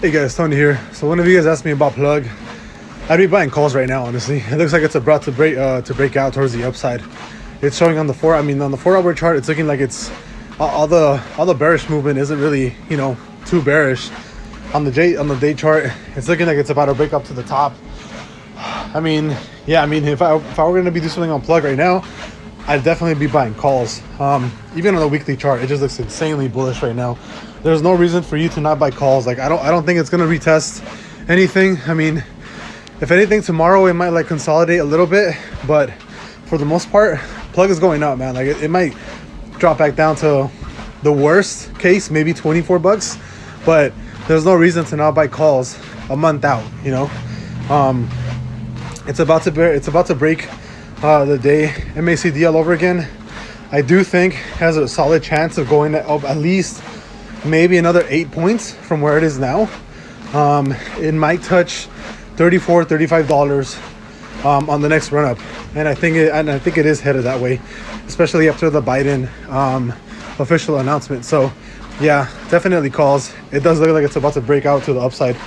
Hey guys, Tony here. So one of you guys asked me about plug. I'd be buying calls right now, honestly. It looks like it's about to break out towards the upside. It's showing on the on the 4-hour chart, it's looking like it's all the bearish movement isn't really, too bearish. On the day chart, it's looking like it's about to break up to the top. If I were gonna be doing something on plug right now, I'd definitely be buying calls. Even on the weekly chart, it just looks insanely bullish right now. There's no reason for you to not buy calls. Like I don't think it's gonna retest anything. If anything, tomorrow it might like consolidate a little bit, but for the most part, plug is going up, man. Like it might drop back down to the worst case, maybe $24, but there's no reason to not buy calls a month out. It's about to break the day MACD all over again. I do think has a solid chance of going up at least maybe another 8 points from where it is now. It might touch $34-$35 on the next run up, and I think it is headed that way, especially after the Biden official announcement. So yeah, definitely calls. It does look like it's about to break out to the upside.